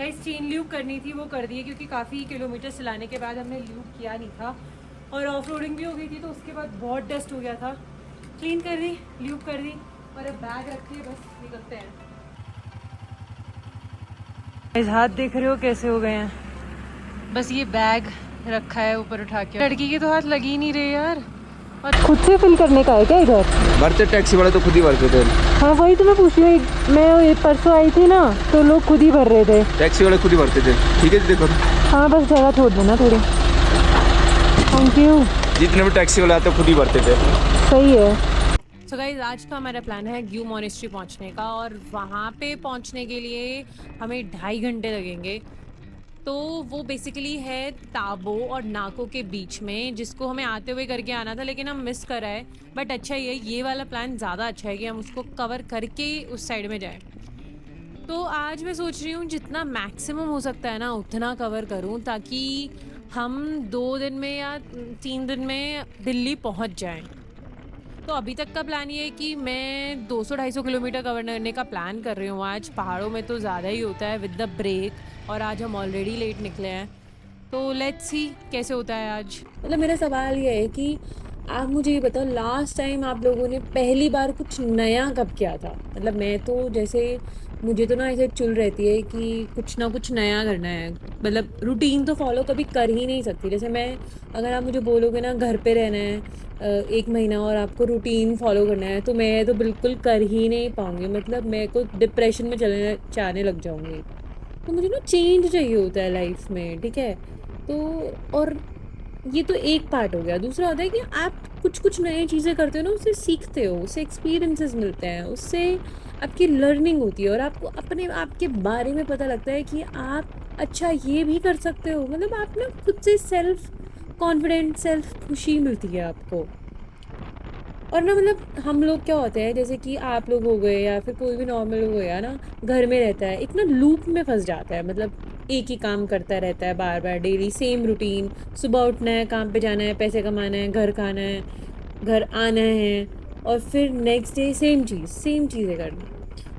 Guys chain loop करनी थी, वो कर दी है क्योंकि काफ़ी किलोमीटर चलाने के बाद हमने लूप किया नहीं था और ऑफ रोडिंग भी हो गई थी, तो उसके बाद बहुत डस्ट हो गया था। क्लीन कर दी, लूप कर दी और अब बैग रख के बस निकलते हैं। इस हाथ देख रहे हो कैसे हो गए हैं, बस ये बैग रखा है ऊपर उठा के। लड़की के तो हाथ लगी ही नहीं रहे यार। और खुद से फिल करने का है क्या इधर? भरते टैक्सी वाले तो खुद ही भरते थे। हाँ वही तो मैं पूछ रही हूँ, मैं परसों आई थी ना तो लोग खुद ही भर रहे थे। टैक्सी वाले खुद ही भरते थे। ठीक है देखो। हाँ बस जगह छोड़ देना थोड़ी। Thank you. जितने भी टैक्सी वाले आते खुद ही भरते थे। सही है। सो गाइस आज का हमारा प्लान है ग्यू मॉनेस्ट्री पहुंचने का, और वहाँ पे पहुंचने के लिए हमें 2.5 घंटे लगेंगे। तो वो बेसिकली है ताबो और नाको के बीच में, जिसको हमें आते हुए करके आना था लेकिन हम मिस कर आए। बट अच्छा ये वाला प्लान ज़्यादा अच्छा है कि हम उसको कवर करके उस साइड में जाएं। तो आज मैं सोच रही हूँ जितना मैक्सिमम हो सकता है ना उतना कवर करूँ, ताकि हम 2 दिन में या 3 दिन में दिल्ली पहुँच जाएं। तो अभी तक का प्लान ये है कि मैं 200-250 किलोमीटर कवर करने का प्लान कर रही हूँ आज। पहाड़ों में तो ज़्यादा ही होता है विद द ब्रेक, और आज हम ऑलरेडी लेट निकले हैं। तो लेट्स सी कैसे होता है आज। मतलब मेरा सवाल ये है कि आप मुझे ये बताओ, लास्ट टाइम आप लोगों ने पहली बार कुछ नया कब किया था? मतलब मैं तो जैसे मुझे तो ना ऐसे चुल रहती है कि कुछ ना कुछ नया करना है। मतलब रूटीन तो फॉलो कभी कर ही नहीं सकती। जैसे मैं, अगर आप मुझे बोलोगे ना घर पे रहना है 1 महीना और आपको रूटीन फॉलो करना है, तो मैं तो बिल्कुल कर ही नहीं पाऊँगी। मतलब मेरे को डिप्रेशन में चलने जाने लग जाऊँगी। तो मुझे ना चेंज चाहिए होता है लाइफ में, ठीक है? तो और ये तो एक पार्ट हो गया। दूसरा होता है कि आप कुछ कुछ नई चीज़ें करते हो ना, उससे सीखते हो, उससे एक्सपीरियंसेस मिलते हैं, उससे आपकी लर्निंग होती है और आपको अपने आप के बारे में पता लगता है कि आप अच्छा ये भी कर सकते हो। मतलब आप ना खुद से सेल्फ कॉन्फिडेंट, सेल्फ खुशी मिलती है आपको। और ना मतलब हम लोग क्या होते हैं, जैसे कि आप लोग हो गए या फिर कोई भी नॉर्मल हो गया ना, घर में रहता है, एक ना लूप में फंस जाता है। मतलब एक ही काम करता रहता है बार बार, डेली सेम रूटीन। सुबह उठना है, काम पे जाना है, पैसे कमाना है, घर खाना है, घर आना है, और फिर नेक्स्ट डे सेम चीज़ें करना।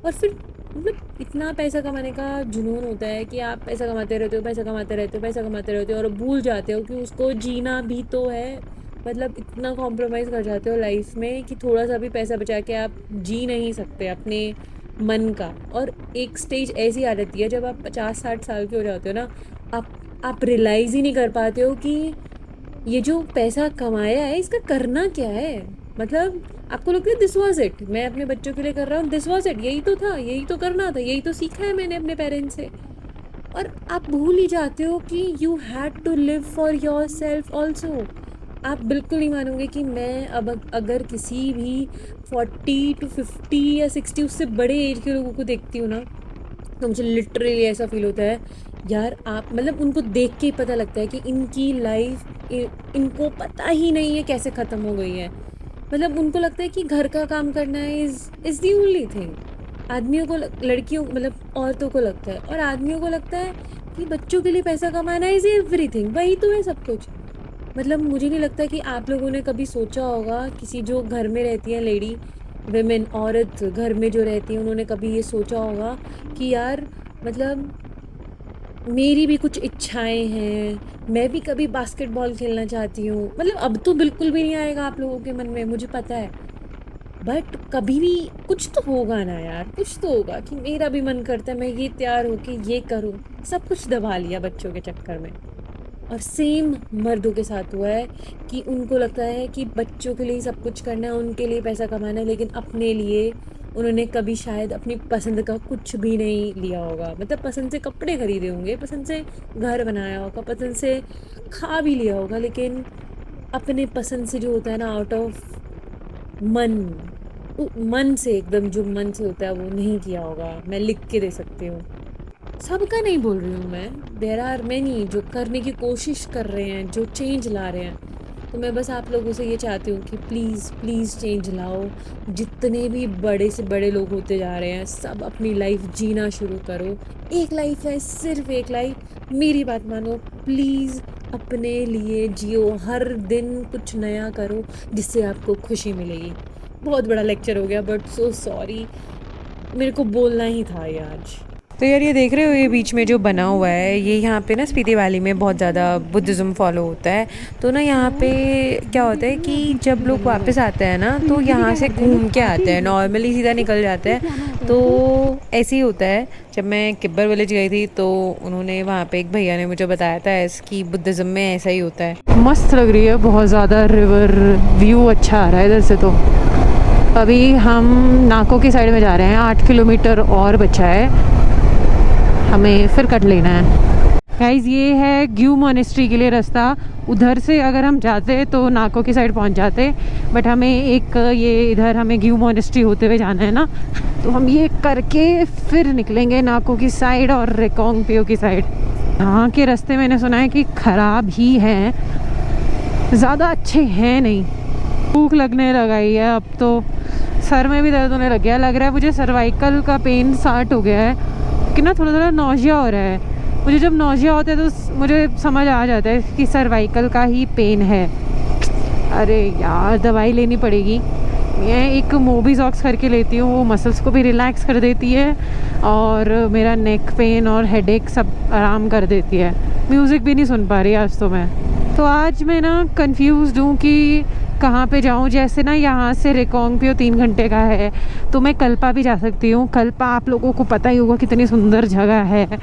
और फिर मतलब इतना पैसा कमाने का जुनून होता है कि आप पैसा कमाते रहते हो, पैसा कमाते रहते हो, पैसा कमाते रहते हो, और भूल जाते हो कि उसको जीना भी तो है। मतलब इतना कॉम्प्रोमाइज़ कर जाते हो लाइफ में कि थोड़ा सा भी पैसा बचा के आप जी नहीं सकते अपने मन का। और एक स्टेज ऐसी आ जाती है जब आप 50-60 साल के हो जाते हो ना, आप रियलाइज़ ही नहीं कर पाते हो कि ये जो पैसा कमाया है इसका करना क्या है। मतलब आपको लगता है दिस वॉज इट, मैं अपने बच्चों के लिए कर रहा हूँ, दिस वॉज इट, यही तो था, यही तो करना था, यही तो सीखा है मैंने अपने पेरेंट्स से। और आप भूल ही जाते हो कि you had to live for yourself also. आप बिल्कुल नहीं मानोगे कि मैं अब अगर किसी भी 40 to 50 या 60 उससे बड़े एज के लोगों को देखती हूँ ना, तो मुझे लिटरली ऐसा फील होता है यार, आप मतलब उनको देख के ही पता लगता है कि इनकी लाइफ इनको पता ही नहीं है कैसे ख़त्म हो गई है। मतलब उनको लगता है कि घर का काम करना इज़ दी ओनली थिंग। आदमियों को लड़कियों मतलब औरतों को लगता है, और आदमियों को लगता है कि बच्चों के लिए पैसा कमाना इज़ एवरीथिंग, वही तो है सब कुछ। मतलब मुझे नहीं लगता कि आप लोगों ने कभी सोचा होगा, किसी जो घर में रहती हैं लेडी, विमेन, औरत घर में जो रहती हैं, उन्होंने कभी ये सोचा होगा कि यार मतलब मेरी भी कुछ इच्छाएं हैं, मैं भी कभी बास्केटबॉल खेलना चाहती हूँ। मतलब अब तो बिल्कुल भी नहीं आएगा आप लोगों के मन में, मुझे पता है। बट कभी भी कुछ तो होगा ना यार, कुछ तो होगा कि मेरा भी मन करता है मैं ये तैयार होके ये करूँ। सब कुछ दबा लिया बच्चों के चक्कर में। और सेम मर्दों के साथ हुआ है कि उनको लगता है कि बच्चों के लिए सब कुछ करना है, उनके लिए पैसा कमाना है, लेकिन अपने लिए उन्होंने कभी शायद अपनी पसंद का कुछ भी नहीं लिया होगा। मतलब पसंद से कपड़े खरीदे होंगे, पसंद से घर बनाया होगा, पसंद से खा भी लिया होगा, लेकिन अपने पसंद से जो होता है ना, आउट ऑफ मन, मन से एकदम जो मन से होता है वो नहीं किया होगा। मैं लिख के दे सकती हूँ। सबका नहीं बोल रही हूँ मैं, देयर आर मैनी जो करने की कोशिश कर रहे हैं, जो चेंज ला रहे हैं। तो मैं बस आप लोगों से ये चाहती हूँ कि प्लीज़ प्लीज़ चेंज लाओ। जितने भी बड़े से बड़े लोग होते जा रहे हैं, सब अपनी लाइफ जीना शुरू करो। एक लाइफ है, सिर्फ एक लाइफ। मेरी बात मानो प्लीज़, अपने लिए जियो, हर दिन कुछ नया करो जिससे आपको खुशी मिलेगी। बहुत बड़ा लेक्चर हो गया, बट सो सॉरी, मेरे को बोलना ही था ये आज। तो यार ये देख रहे हो ये बीच में जो बना हुआ है, ये यहाँ पे ना स्पीति वैली में बहुत ज़्यादा बुद्धिज़्म फॉलो होता है। तो ना यहाँ पे क्या होता है कि जब लोग वापस आते हैं ना तो यहाँ से घूम के आते हैं, नॉर्मली सीधा निकल जाते हैं। तो ऐसे ही होता है। जब मैं किब्बर विलेज गई थी तो उन्होंने वहाँ पे एक भैया ने मुझे बताया था कि बुद्धिज़्म में ऐसा ही होता है। मस्त लग रही है, बहुत ज़्यादा रिवर व्यू अच्छा आ रहा है इधर से। तो अभी हम नाको की साइड में जा रहे हैं, 8 किलोमीटर और बचा है, हमें फिर कट लेना है। गाइस ये है ग्यू मोनेस्ट्री के लिए रास्ता। उधर से अगर हम जाते तो नाको की साइड पहुंच जाते, बट हमें एक ये इधर हमें ग्यू मोनेस्ट्री होते हुए जाना है ना, तो हम ये करके फिर निकलेंगे नाको की साइड और रेकोंग पियो की साइड। यहाँ के रास्ते मैंने सुना है कि ख़राब ही हैं, ज़्यादा अच्छे हैं नहीं। भूख लगने लगाई है अब तो, सर में भी दर्द होने लग गया, लग रहा है मुझे सर्वाइकल का पेन स्टार्ट हो गया है कि ना, थोड़ा थोड़ा नौजिया हो रहा है मुझे। जब नौजिया होता है तो मुझे समझ आ जाता है कि सर्वाइकल का ही पेन है। अरे यार दवाई लेनी पड़ेगी। मैं एक मोबिजॉक्स करके लेती हूँ, वो मसल्स को भी रिलैक्स कर देती है और मेरा नेक पेन और हेडेक सब आराम कर देती है। म्यूज़िक भी नहीं सुन पा रही आज तो मैं। तो आज मैं ना कंफ्यूज हूँ कि कहाँ पे जाऊँ। जैसे ना यहाँ से रेकोंग पियो 3 घंटे का है, तो मैं कल्पा भी जा सकती हूँ। कल्पा आप लोगों को पता ही होगा कितनी सुंदर जगह है,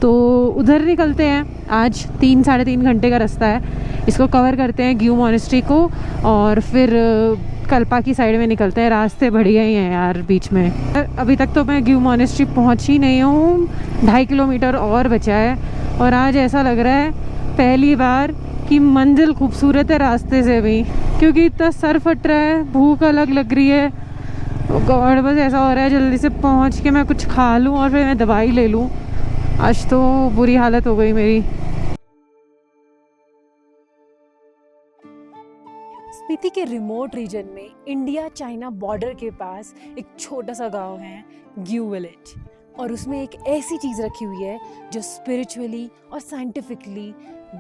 तो उधर निकलते हैं। आज 3-3.5 घंटे का रास्ता है, इसको कवर करते हैं ग्यू मोनेस्ट्री को और फिर कल्पा की साइड में निकलते हैं। रास्ते बढ़िया ही हैं यार बीच में। अभी तक तो मैं ग्यू मोनेस्ट्री पहुँची नहीं हूँ, 2.5 किलोमीटर और बचा है। और आज ऐसा लग रहा है पहली बार कि मंजिल खूबसूरत है रास्ते से भी, क्योंकि इतना सर फट रहा है, भूख अलग लग रही है। गॉड बस ऐसा हो रहा है जल्दी से पहुंच के मैं कुछ खा लूं और फिर मैं दवाई ले लूं। आज तो बुरी हालत हो गई मेरी। स्पीति के रिमोट रीजन में इंडिया चाइना बॉर्डर के पास एक छोटा सा गांव है ग्यू विलेज, और उसमें एक ऐसी चीज़ रखी हुई है जो स्पिरिचुअली और साइंटिफिकली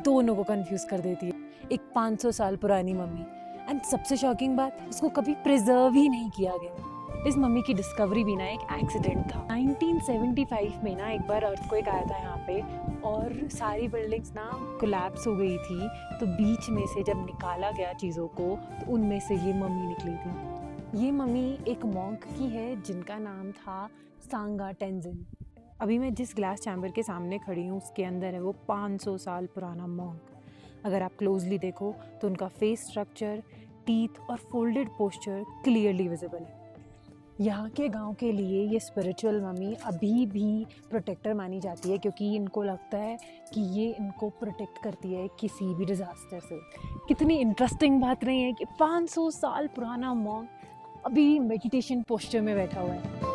दोनों को कंफ्यूज कर देती है। एक 500 साल पुरानी मम्मी, एंड सबसे शॉकिंग बात, इसको कभी प्रिजर्व ही नहीं किया गया। इस मम्मी की डिस्कवरी भी ना एक एक्सीडेंट था। 1975 में ना एक बार अर्थक्वेक आया था यहाँ पे और सारी बिल्डिंग्स ना कोलैप्स हो गई थी। तो बीच में से जब निकाला गया चीज़ों को, तो उनमें से ये मम्मी निकली थी। ये मम्मी एक मॉन्क की है जिनका नाम था सांगा टेंजिन। अभी मैं जिस ग्लास चैम्बर के सामने खड़ी हूँ उसके अंदर है वो 500 साल पुराना मॉन्क। अगर आप क्लोजली देखो तो उनका फेस स्ट्रक्चर, टीथ और फोल्डेड पोस्चर क्लियरली विजिबल है। यहाँ के गांव के लिए ये स्पिरिचुअल मम्मी अभी भी प्रोटेक्टर मानी जाती है, क्योंकि इनको लगता है कि ये इनको प्रोटेक्ट करती है किसी भी डिज़ास्टर से। कितनी इंटरेस्टिंग बात नहीं है कि 500 साल पुराना मॉन्क अभी मेडिटेशन पोस्चर में बैठा हुआ है।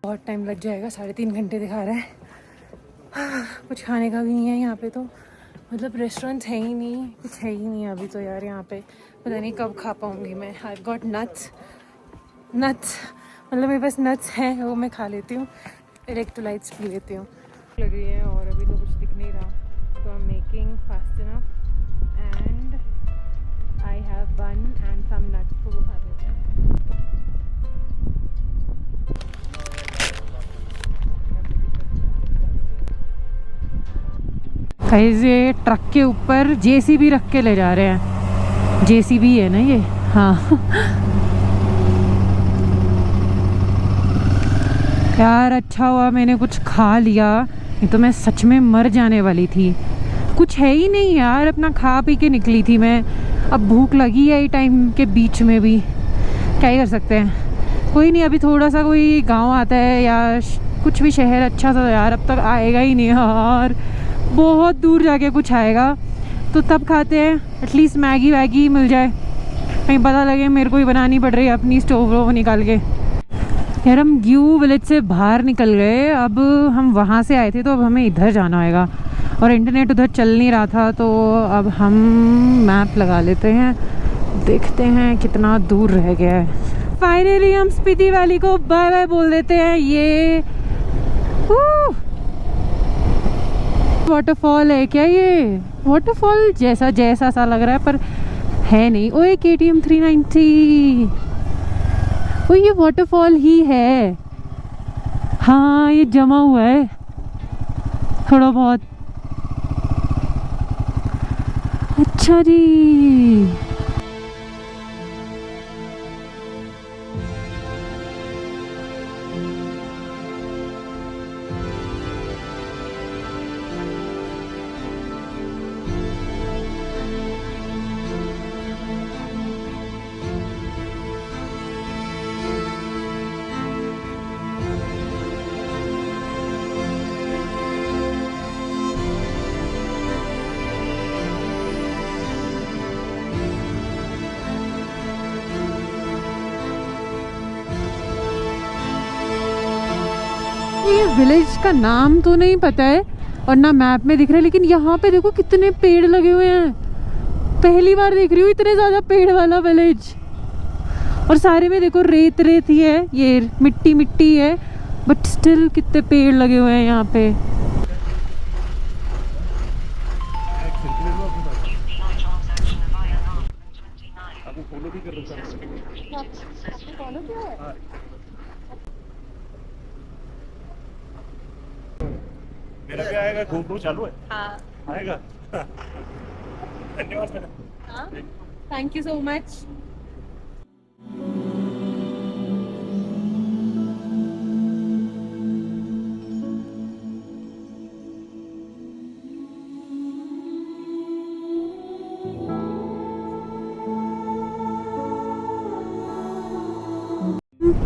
बहुत टाइम लग जाएगा, 3.5 घंटे दिखा रहा है। कुछ खाने का भी नहीं है यहाँ पे, तो मतलब रेस्टोरेंट्स है ही नहीं, कुछ है ही नहीं अभी तो यार यहाँ पे। पता नहीं कब खा पाऊँगी मैं। आई गॉट नट्स मतलब मेरे पास नट्स हैं, वो मैं खा लेती हूँ। इलेक्ट्रोलाइट्स पी लेती हूँ। लग रही है और अभी तो कुछ दिख नहीं रहा, तो I am making fast enough and I have one and some nuts, तो वो खा लेते हैं। ये ट्रक के ऊपर जेसीबी रख के ले जा रहे हैं। जेसीबी है ना ये, हाँ। यार अच्छा हुआ मैंने कुछ खा लिया, नहीं तो मैं सच में मर जाने वाली थी। कुछ है ही नहीं यार, अपना खा पी के निकली थी मैं। अब भूख लगी है ये टाइम के बीच में भी, क्या ही कर सकते हैं। कोई नहीं, अभी थोड़ा सा कोई गांव आता है या कुछ भी शहर अच्छा सा, यार अब तक आएगा ही नहीं यार, बहुत दूर जाके कुछ आएगा तो तब खाते हैं। एटलीस्ट मैगी वैगी मिल जाए, कहीं पता लगे मेरे को ही बनानी पड़ रही है अपनी स्टोव वो निकाल के। यार हम ग्यू विलेज से बाहर निकल गए, अब हम वहाँ से आए थे तो अब हमें इधर जाना होगा, और इंटरनेट उधर चल नहीं रहा था, तो अब हम मैप लगा लेते हैं देखते हैं कितना दूर रह गया है। फाइनली हम स्पीति वैली को बाय बाय बोल देते हैं। ये वाटरफॉल है क्या? ये वाटरफॉल जैसा जैसा सा लग रहा है पर है नहीं। ओए KTM 390, ओ ये वाटरफॉल ही है। हाँ ये जमा हुआ है थोड़ा बहुत। अच्छा जी। ये विलेज का नाम तो नहीं पता है और ना मैप में दिख रहा है, लेकिन यहाँ पे देखो कितने पेड़ लगे हुए हैं। पहली बार देख रही हूँ इतने ज्यादा पेड़ वाला विलेज। और सारे में देखो रेत रेत ही है, ये मिट्टी मिट्टी है, बट स्टिल कितने पेड़ लगे हुए हैं यहाँ पे। मेरा भी आएगा, घूम चालू है। हाँ आएगा। धन्यवाद madam. Thank you so much.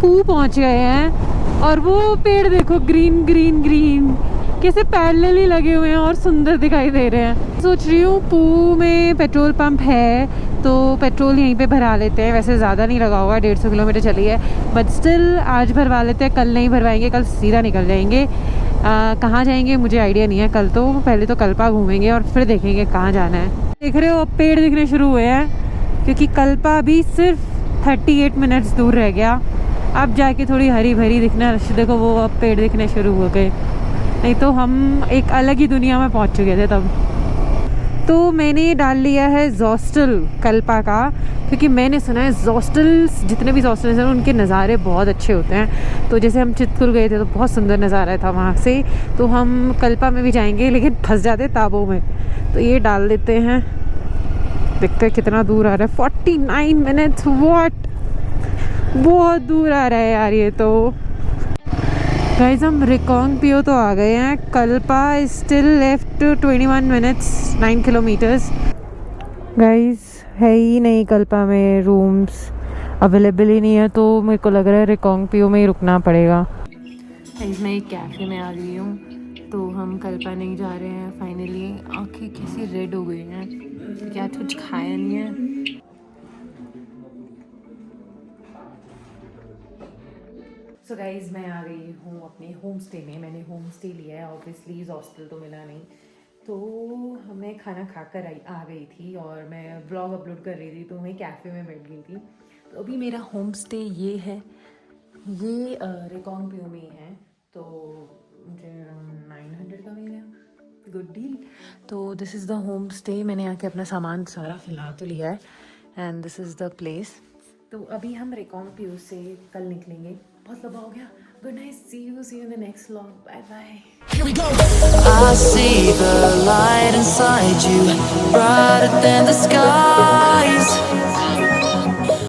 पू पहुंच गए हैं और वो पेड़ देखो ग्रीन ग्रीन ग्रीन कैसे पैरेलली लगे हुए हैं और सुंदर दिखाई दे रहे हैं। सोच रही हूँ पू में पेट्रोल पंप है तो पेट्रोल यहीं पे भरा लेते हैं। वैसे ज़्यादा नहीं लगा होगा, 150 किलोमीटर चली है, बट स्टिल आज भरवा लेते हैं। कल नहीं भरवाएंगे, कल सीधा निकल जाएंगे। कहाँ जाएंगे मुझे आइडिया नहीं है। कल तो पहले तो कल्पा घूमेंगे और फिर देखेंगे कहाँ जाना है। देख रहे हो अब पेड़ दिखने शुरू हुए हैं क्योंकि कल्पा अभी सिर्फ 38 मिनट्स दूर रह गया। अब जाके थोड़ी हरी भरी दिखना, देखो वो अब पेड़ दिखने शुरू हो गए, नहीं तो हम एक अलग ही दुनिया में पहुंच चुके थे तब। तो मैंने डाल लिया है हॉस्टल कल्पा का, क्योंकि मैंने सुना है हॉस्टल्स, जितने भी हॉस्टल्स हैं उनके नज़ारे बहुत अच्छे होते हैं। तो जैसे हम चितकुल गए थे तो बहुत सुंदर नज़ारा था वहाँ से, तो हम कल्पा में भी जाएंगे लेकिन फंस जाते ताबों में। तो ये डाल देते हैं, देखते हैं कितना दूर आ रहा है। 49 मिनट्स, व्हाट, बहुत दूर आ रहा है यार ये तो। गाइस हम रिकोंग पियो तो आ गए हैं। Kalpa is still left 21 minutes 9 kilometres. Guys है ही नहीं कल्पा में, रूम्स अवेलेबल ही नहीं है, तो मेरे को लग रहा है रिकोंग पियो में ही रुकना पड़ेगा। गाइस मैं एक कैफ़े में आ गई हूँ, तो हम कल्पा नहीं जा रहे हैं फाइनली। आँखें कैसी रेड हो गई हैं, क्या कुछ खाया नहीं है। सो गाइज मैं आ गई हूँ अपने होम स्टे में। मैंने होम स्टे लिया है, ऑब्वियसली हॉस्टल तो मिला नहीं, तो मैं खाना खाकर आ गई थी और मैं ब्लॉग अपलोड कर रही थी, तो मैं कैफ़े में बैठ गई थी। तो अभी मेरा होम स्टे ये है, ये रिकोंग पियो में है, तो मुझे 900 का मिल गया, गुड डील। तो this is the home stay. मैंने आके अपना सामान सारा फिलहा तो लिया है and this is the place. तो अभी हम रिकोंग पियो से कल निकलेंगे। बहुत लंबा हो गया। Good night, see you in the next vlog, bye bye. Here we go. I see the light inside you, brighter than the skies.